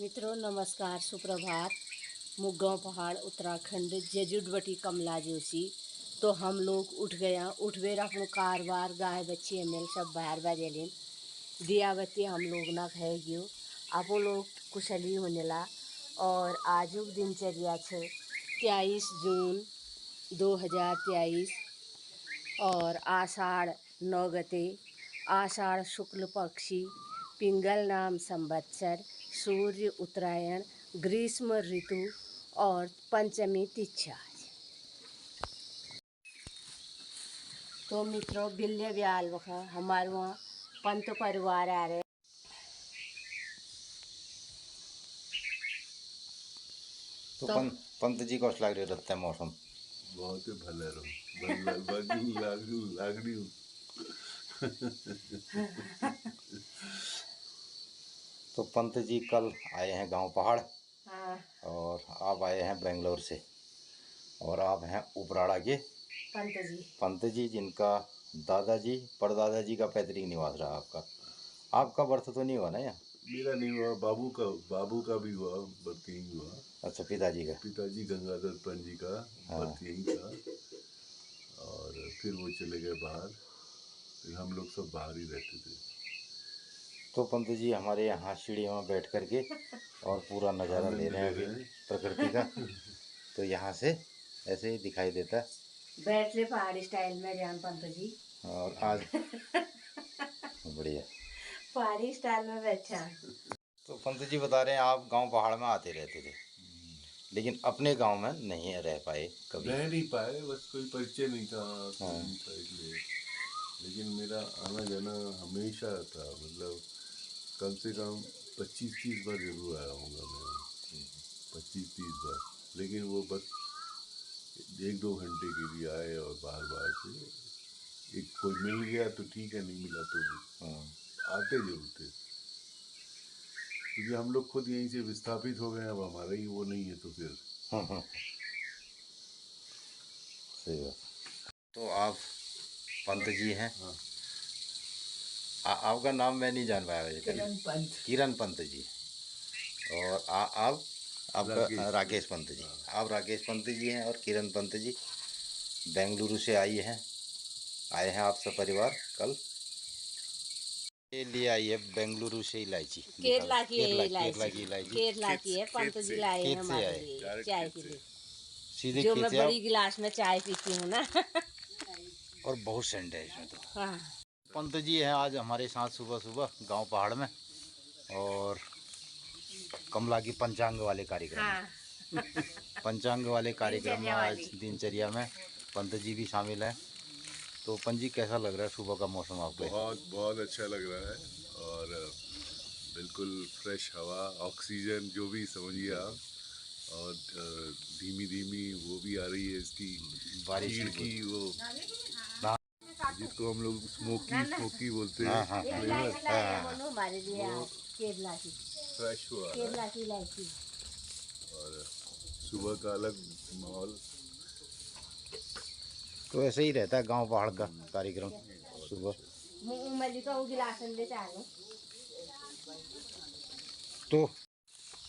मित्रों नमस्कार, सुप्रभात। मुगांव पहाड़ उत्तराखंड जजुडवटी कमला जोशी। तो हम लोग उठ बेर अपनो कारबार गाय बच्ची एमएल सब बाहर बजेलिन दिया बत्ती हम लोग ना कह गयो आपो लोग कुशली होनेला। और आजुक दिनचर्या 23 जून 2023 और आषाढ़ 9 गते, आषाढ़ शुक्ल पक्षी, पिंगल नाम संवत्सर, सूर्य उत्तरायण, ग्रीष्म ऋतु और पंचमी तिथि। तो मित्रों बिल्ले ब्याल वखा हमारे वहाँ पंत परिवार आ रहे। तो पंत जी को लग रही रहता है मौसम बहुत ही भले रहो लागड़ी तो पंत जी कल आए हैं गांव पहाड़। हाँ। और आप आए हैं बेंगलोर से और आप हैं उपराड़ा के पंत जी जिनका दादाजी परदादाजी का पैतृक निवास रहा। आपका बर्थ तो नहीं हुआ ना यहाँ? मेरा नहीं हुआ, बाबू का भी हुआ, बर्थ यहीं हुआ। अच्छा, पिताजी गंगाधर पंत जी का बर्थ यहीं था और फिर वो चले गए बाहर, तो हम लोग सब बाहर ही रहते थे। तो पंत जी हमारे यहाँ सीढ़ियों में बैठ करके और पूरा नज़ारा ले रहे हैं प्रकृति का। तो यहाँ से ऐसे ही दिखाई देता है, बैठ ले पहाड़ी स्टाइल में जान पंत जी। और आज बढ़िया पहाड़ी स्टाइल में बैठा। तो पंत जी बता रहे हैं आप गांव पहाड़ में आते रहते थे, लेकिन अपने गांव में नहीं रह पाए, कभी रह नहीं पाए, बस कोई परिचय नहीं था। हाँ। इसलिए लेकिन मेरा आना जाना हमेशा था, मतलब कम से कम 25-30 बार जरूर आया होगा मैं, 25-30 बार। लेकिन वो बस 1-2 घंटे के लिए आए और बाहर से एक कोई मिल गया तो ठीक है, नहीं मिला तो आते जरूर थे, क्योंकि हम लोग खुद यहीं से विस्थापित हो गए। अब हमारा ही वो नहीं है तो फिर सही बात। तो आप पंत जी हैं। हाँ। आपका नाम मैं नहीं जान पाया। किरण पंत जी। और आप आपका राकेश पंत जी। आप राकेश पंत जी हैं और किरण पंत जी बेंगलुरु से आए हैं आप सब परिवार कल। ये लिए आई है बेंगलुरु से इलायची, केरला की इलायची केरला की है। पंत जी लाए हैं हमारे लिए चाय के लिए, सीधे जो मैं बड़ी गिलास में चाय पीती हूँ ना। और बहुत सेंट है इसमें तो। हाँ। पंत जी हैं आज हमारे साथ सुबह सुबह गांव पहाड़ में, और कमला की पंचांग वाले कार्यक्रम हाँ। पंचांग वाले कार्यक्रम में आज दिनचर्या में पंत जी भी शामिल हैं। तो पंत जी कैसा लग रहा है सुबह का मौसम आपको? बहुत अच्छा लग रहा है, और बिल्कुल फ्रेश हवा, ऑक्सीजन जो भी समझिए आप, और धीमी धीमी वो भी आ रही है इसकी बारिश की, वो जिसको हम लोग स्मोकी बोलते हैं, फ्रेश हुआ और सुबह का अलग माहौल। तो ऐसे ही रहता है गांव पहाड़ का कार्यक्रम सुबह।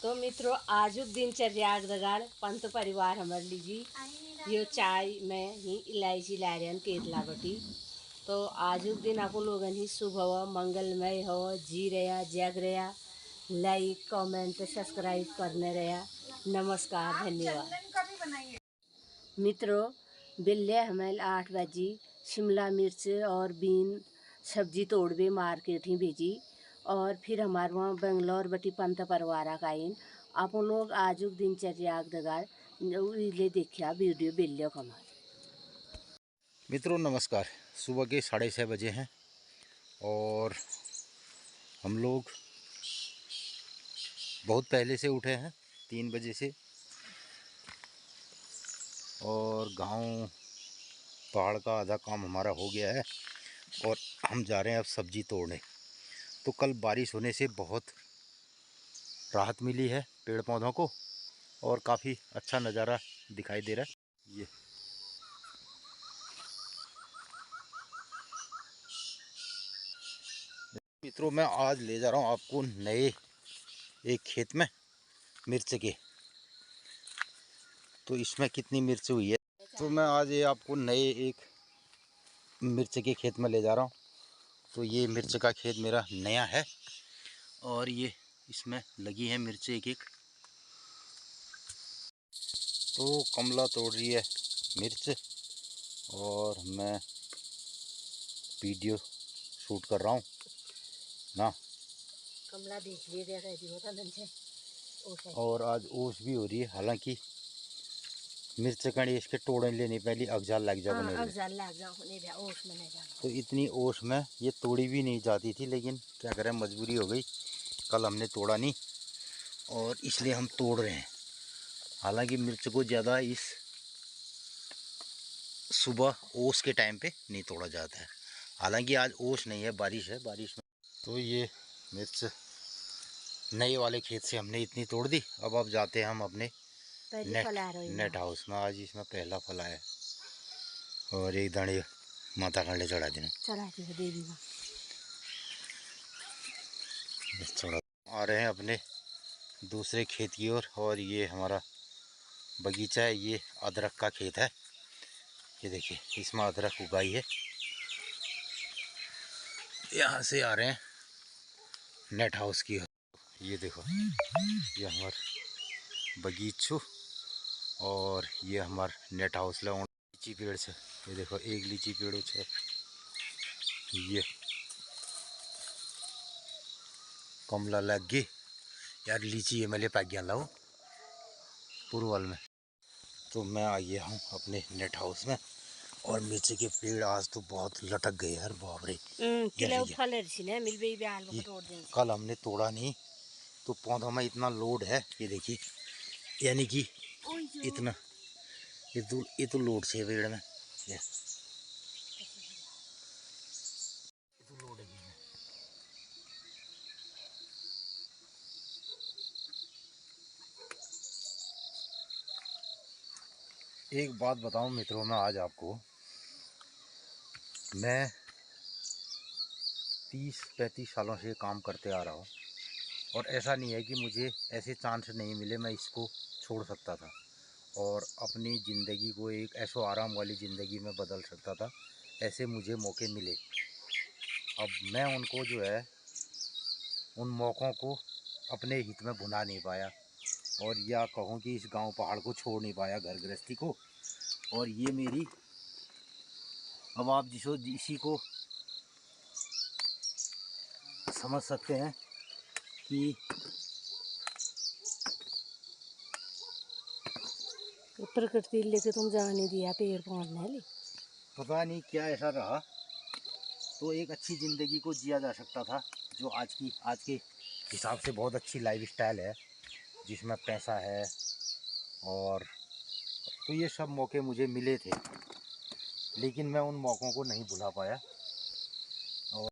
तो मित्रों आजुक दिनचर्या दगाड़ पंत परिवार हमारे लीजिए यो चाय में ही इलायची ला रहे हैं केरला बटी। तो आजुक दिन आप लोगन ही शुभ हो, मंगलमय हो, जी रहा जग रहा, लाइक कमेंट सब्सक्राइब करने रहा। नमस्कार, धन्यवाद। मित्रों बिल्ले हमें 8 बजे शिमला मिर्च और बीन सब्जी तोड़वे मार्केट ही भेजी, और फिर हमारे वहाँ बेंगलोर बटी पंत परिवार का इन आप लोग आजुक दिनचर्या दगाड़ ले देखा वीडियो बिल्लियों कमा। मित्रों नमस्कार, सुबह के 6:30 बजे हैं और हम लोग बहुत पहले से उठे हैं 3 बजे से, और गांव पहाड़ का आधा काम हमारा हो गया है और हम जा रहे हैं अब सब्जी तोड़ने। तो कल बारिश होने से बहुत राहत मिली है पेड़ पौधों को और काफ़ी अच्छा नज़ारा दिखाई दे रहा है। ये मित्रों मैं आज ले जा रहा हूँ आपको नए एक खेत में, मिर्च के। तो इसमें कितनी मिर्च हुई है, तो मैं आज ये आपको नए एक मिर्च के खेत में ले जा रहा हूँ। तो ये मिर्च का खेत मेरा नया है और ये इसमें लगी है मिर्च एक एक। तो कमला तोड़ रही है मिर्च और मैं वीडियो शूट कर रहा हूँ ना। कमला देख लिए होता नंचे। और आज ओस भी हो रही है, हालांकि मिर्च कड़ी इसके तोड़ने लेने पहले अगजाल लग जा बने तो इतनी ओस में ये तोड़ी भी नहीं जाती थी, लेकिन क्या करें मजबूरी हो गई। कल हमने तोड़ा नहीं और इसलिए हम तोड़ रहे हैं। हालांकि मिर्च को ज़्यादा इस सुबह ओस के टाइम पे नहीं तोड़ा जाता है। हालांकि आज ओस नहीं है, बारिश है, बारिश में। तो ये मिर्च नए वाले खेत से हमने इतनी तोड़ दी। अब जाते हैं हम अपने नेट हाउस में। आज इसमें पहला फल आया और एक दाने माता कांडे चढ़ा देना देवी चढ़ा। आ रहे हैं अपने दूसरे खेत की ओर और ये हमारा बगीचा है। ये अदरक का खेत है। ये देखिए इसमें अदरक उगाई है। यहाँ से आ रहे हैं नेट हाउस की ओर। ये देखो ये हमारा बगीचो और ये हमारा नेट हाउस ला लीची पेड़ से। ये देखो एक लीची पेड़ है। ये कमला लग गई यार, लीची ये मेले पैक गया लाओ पुरवाल में। तो मैं आ गया हूँ अपने नेट हाउस में और मिर्च के पेड़ आज तो बहुत लटक गए यार, बाप रे। कल हमने तोड़ा नहीं तो पौधों में इतना लोड है। ये देखिए यानी कि इतना ये तो लोड से पेड़ में ये तो लोड है। एक बात बताऊं मित्रों, मैं आज आपको, मैं 30-35 सालों से काम करते आ रहा हूँ और ऐसा नहीं है कि मुझे ऐसे चांस नहीं मिले मैं इसको छोड़ सकता था और अपनी ज़िंदगी को एक ऐशो आराम वाली ज़िंदगी में बदल सकता था। ऐसे मुझे मौके मिले। अब मैं उनको जो है उन मौक़ों को अपने हित में भुना नहीं पाया और या कहूँ कि इस गांव पहाड़ को छोड़ नहीं पाया, घर गृहस्थी को। और ये मेरी, अब आप इसी को समझ सकते हैं कि प्रकृति लेके तुम जाने दिया पेड़ पौधे पता नहीं क्या ऐसा रहा तो एक अच्छी ज़िंदगी को जिया जा सकता था, जो आज के हिसाब से बहुत अच्छी लाइफस्टाइल है जिसमें पैसा है। और तो ये सब मौके मुझे मिले थे लेकिन मैं उन मौक़ों को नहीं भुला पाया। और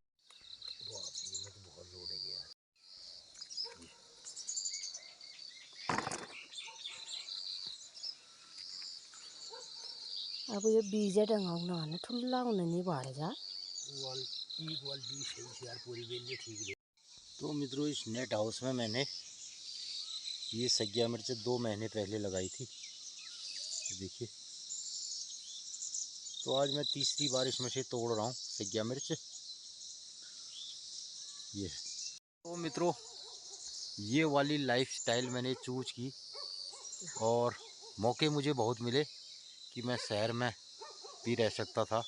ये तो बहुत लोड है यार। अब ये बीज डंगा ना ठुल्ला नहीं बढ़ जा वाल बीज सही यार, पूरी बेली ठीक है। तो मित्रों इस नेट हाउस में मैंने ये सग्या मिर्च 2 महीने पहले लगाई थी, देखिए। तो आज मैं तीसरी बार इसमें से तोड़ रहा हूँ सग्या मिर्च। ये तो मित्रों ये वाली लाइफस्टाइल मैंने चूज की और मौके मुझे बहुत मिले कि मैं शहर में भी रह सकता था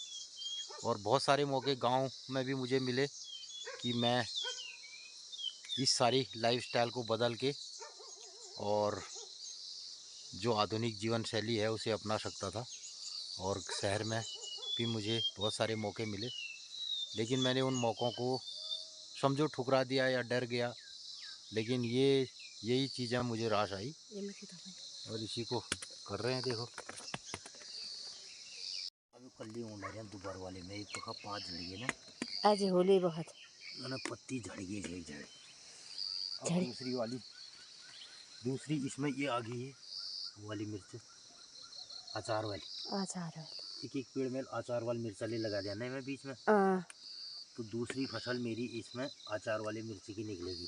और बहुत सारे मौके गांव में भी मुझे मिले कि मैं इस सारी लाइफस्टाइल को बदल के और जो आधुनिक जीवन शैली है उसे अपना सकता था। और शहर में भी मुझे बहुत सारे मौके मिले लेकिन मैंने उन मौक़ों को समझो ठुकरा दिया या डर गया। लेकिन यही चीज़ें मुझे रास आई और इसी को कर रहे हैं। देखो अभी कल्ली ऊँड रहे हैं दोबारा वाले में, एक तो पाँच झड़ गए ना आज होली बहुत ना, पत्ती झड़ गई एक झड़। अब दूसरी इसमें ये आ गई है वाली मिर्च अचार वाली। एक पेड़ में अचार वाली मिर्चाली लगा देना है मैं बीच में, तो दूसरी फसल मेरी इसमें अचार वाली मिर्ची की निकलेगी।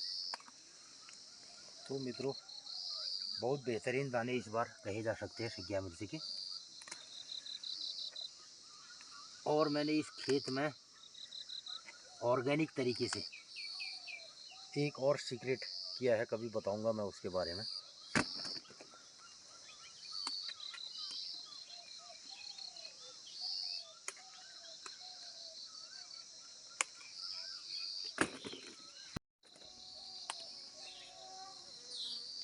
तो मित्रों बहुत बेहतरीन दाने इस बार कहे जा सकते हैं शिमला मिर्ची के। और मैंने इस खेत में ऑर्गेनिक तरीके से एक और सीक्रेट किया है, कभी बताऊंगा मैं उसके बारे में।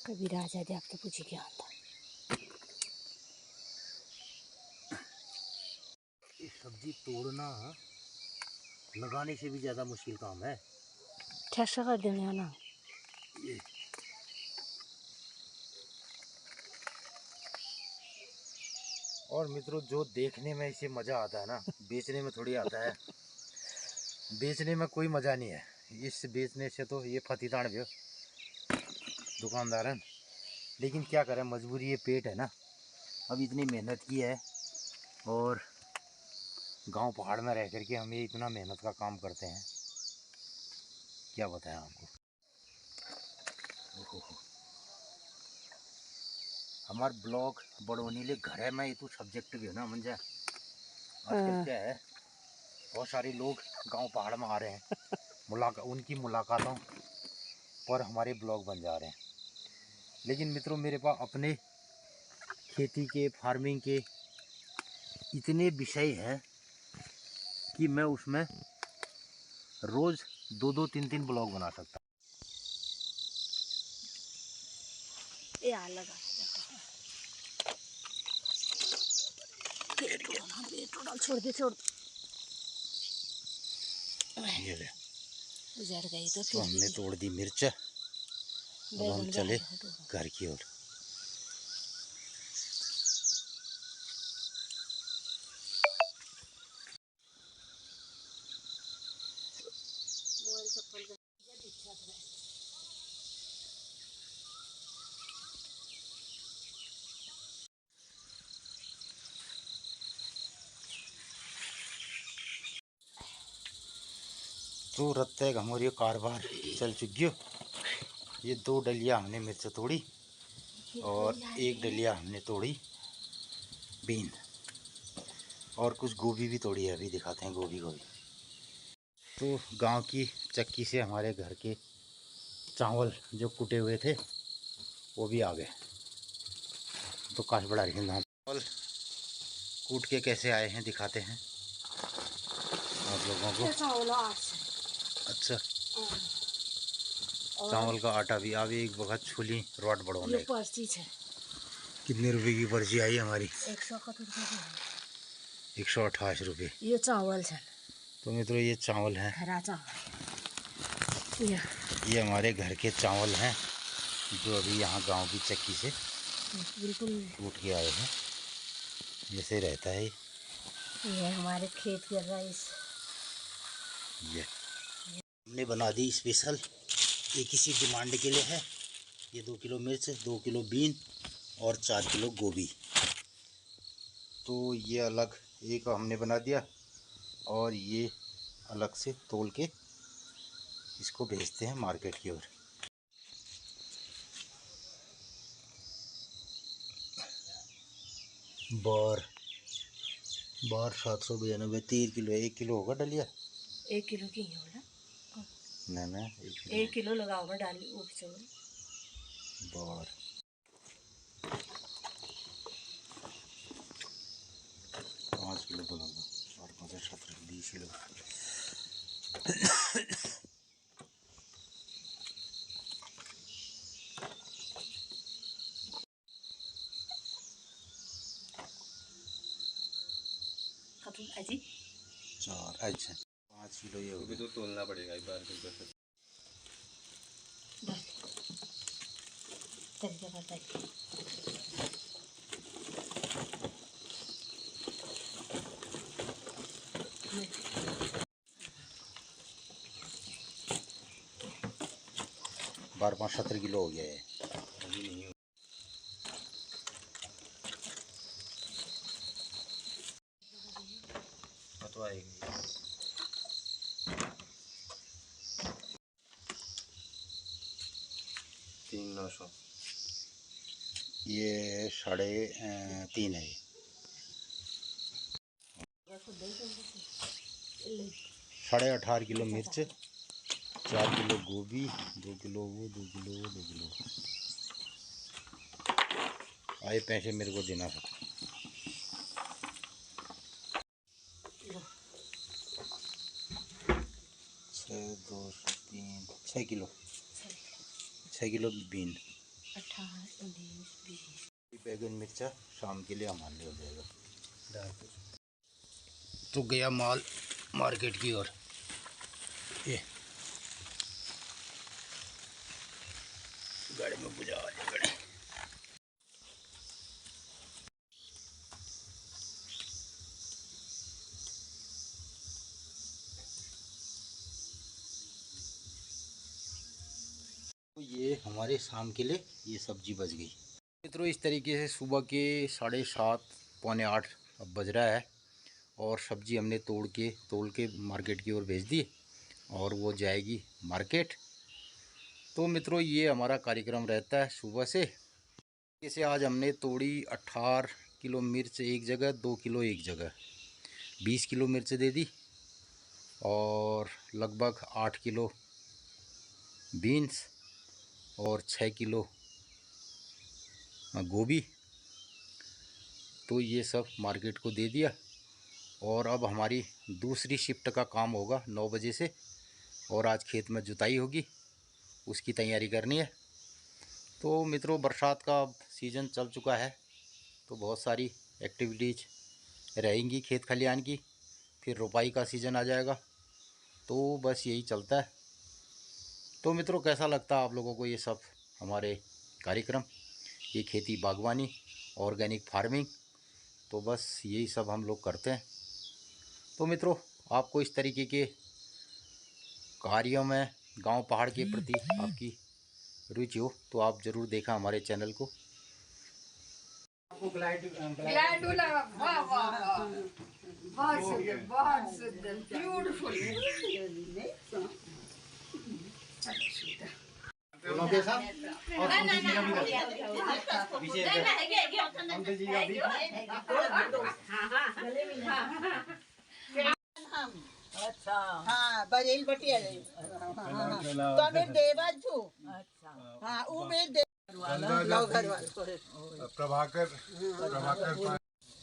कभी राजा दे आप तो पूछी क्या होता। ये सब्जी तोड़ना लगाने से भी ज़्यादा मुश्किल काम है। ठसा कर देने ना। ये और मित्रों, जो देखने में इसे मज़ा आता है ना, बेचने में थोड़ी आता है। बेचने में कोई मज़ा नहीं है। इस बेचने से तो ये फतीतान भी दुकानदार है, लेकिन क्या करें, मजबूरी, ये पेट है ना। अब इतनी मेहनत की है और गांव पहाड़ में रह करके हम ये इतना मेहनत का काम करते हैं, क्या बताएं आपको। हमार ब्लॉग बड़ोनीले घर है में ये तो सब्जेक्ट भी है ना मंजा। आजकल क्या है, बहुत सारे लोग गांव पहाड़ में आ रहे हैं, उनकी मुलाकातों पर हमारे ब्लॉग बन जा रहे हैं। लेकिन मित्रों, मेरे पास अपने खेती के, फार्मिंग के इतने विषय हैं कि मैं उसमें रोज़ 2-2, 3-3 ब्लॉग बना सकता हूँ। ये आ लगा छोड़ दे छोड़। ये ले, उजड़ गई तो तो हमने तोड़ दी मिर्च। अब हम चले घर की ओर। तो रत्ते हमारी कारोबार चल चुकी हो। ये 2 डलिया हमने मिर्च तोड़ी और 1 डलिया हमने तोड़ी बीन, और कुछ गोभी भी तोड़ी है, अभी दिखाते हैं गोभी। तो गांव की चक्की से हमारे घर के चावल जो कुटे हुए थे वो भी आ गए। तो काश बड़ा रही चावल कूट के कैसे आए हैं दिखाते हैं आप लोगों को। अच्छा, चावल का आटा भी अभी एक वक्त छुली रोट बढ़ोने। पर्ची है। कितने रुपए की पर्ची आई हमारी? 128 रुपये। ये चावल है। तो मित्रों, ये चावल हैं, हरा चावल। ये हमारे घर के चावल हैं जो अभी यहाँ गांव की चक्की से बिल्कुल टूट के आए हैं। ऐसे रहता है ये हमारे खेत के राइस। ये हमने बना दी स्पेशल, ये किसी डिमांड के लिए है। ये 2 किलो मिर्च, 2 किलो बीन और 4 किलो गोभी। तो ये अलग एक हमने बना दिया और ये अलग से तोल के इसको भेजते हैं मार्केट की ओर। बार 792, 3 किलो, 1 किलो होगा डलिया। 1 किलो की ही होगा ना 1 किलो लगाओ मैं डाली वो चावल। बार 5 किलो तो लगा, और 5, 17, 20 किलो। अजी 4, अच्छा 5 किलो ये होगा। तो तोलना पड़ेगा एक बार फिर। तरीका करता है। 12, 5, 17 किलो हो गया है। तो आएगी 3,900। ये 3.5 है। 18.5 किलो मिर्च, 4 किलो गोभी, 2 किलो वो, 2 किलो वो, 2 किलो। आए पैसे मेरे को देना था। 6 किलो 6 किलो बीन। 18, 19, 20। बैगन मिर्चा शाम के लिए हमारे लिए हो जाएगा। तो गया माल मार्केट की ओर। ये गाड़ी में बुझा वाली गाड़ी। तो ये हमारे शाम के लिए ये सब्जी बच गई। मित्रों इस तरीके से सुबह के 7:30 पौने 8 अब बज रहा है और सब्जी हमने तोल के मार्केट की ओर भेज दी और वो जाएगी मार्केट। तो मित्रों ये हमारा कार्यक्रम रहता है सुबह से। जैसे आज हमने तोड़ी 18 किलो मिर्च एक जगह, 2 किलो एक जगह, 20 किलो मिर्च दे दी और लगभग 8 किलो बीन्स और 6 किलो गोभी। तो ये सब मार्केट को दे दिया और अब हमारी दूसरी शिफ्ट का काम होगा 9 बजे से और आज खेत में जुताई होगी, उसकी तैयारी करनी है। तो मित्रों बरसात का अब सीज़न चल चुका है तो बहुत सारी एक्टिविटीज़ रहेंगी खेत खलियान की। फिर रोपाई का सीज़न आ जाएगा तो बस यही चलता है। तो मित्रों कैसा लगता है आप लोगों को ये सब हमारे कार्यक्रम, ये खेती बागवानी, ऑर्गेनिक फार्मिंग? तो बस यही सब हम लोग करते हैं। तो मित्रों आपको इस तरीके के कार्यों में गांव पहाड़ के प्रति आपकी रुचि हो तो आप ज़रूर देखा हमारे चैनल को। ग्लैंडुला, वाह वाह वाह, बहुत सुंदर, ब्यूटीफुल। अच्छा हाँ बरेल बटिया तो मैं देवा छू। अच्छा हाँ वो मैं दे घर प्रभाकर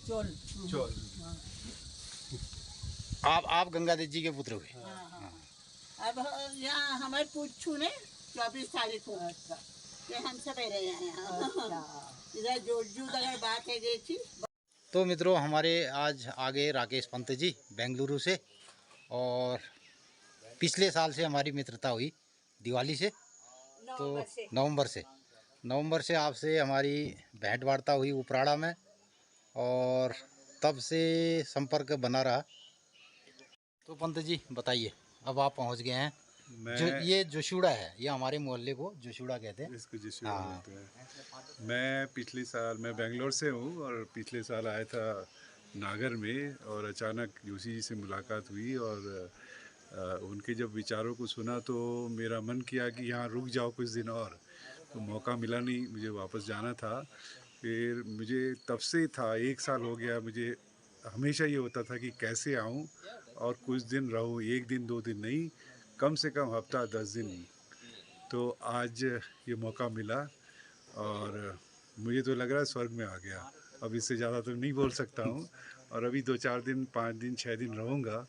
चोल चोल। आप गंगादेव जी के पुत्र हुए। अब यहाँ हमारे पूछू ने 24 तारीख को ये हम सब रहे हैं इधर जोजू अगर बात है गई थी। तो मित्रों हमारे आज आ गए राकेश पंत जी बेंगलुरु से और पिछले साल से हमारी मित्रता हुई दिवाली से। तो नवंबर से आपसे हमारी भेंट वार्ता हुई उपराड़ा में और तब से संपर्क बना रहा। तो पंत जी बताइए अब आप पहुंच गए हैं जो ये जोशुड़ा है, ये हमारे मोहल्ले को जोशुड़ा कहते हैं। इसको जोशुड़ा कहते हैं। मैं पिछले साल मैं बेंगलोर से हूँ और पिछले साल आया था नागर में और अचानक जोशी जी से मुलाकात हुई और उनके जब विचारों को सुना तो मेरा मन किया कि यहाँ रुक जाओ कुछ दिन और, तो मौका मिला नहीं, मुझे वापस जाना था। फिर मुझे तब से था 1 साल हो गया, मुझे हमेशा ये होता था कि कैसे आऊँ और कुछ दिन रहूँ, 1 दिन 2 दिन नहीं, कम से कम हफ्ता 10 दिन। तो आज ये मौका मिला और मुझे तो लग रहा है स्वर्ग में आ गया। अब इससे ज़्यादा तो नहीं बोल सकता हूँ और अभी 2-4 दिन 5 दिन 6 दिन रहूँगा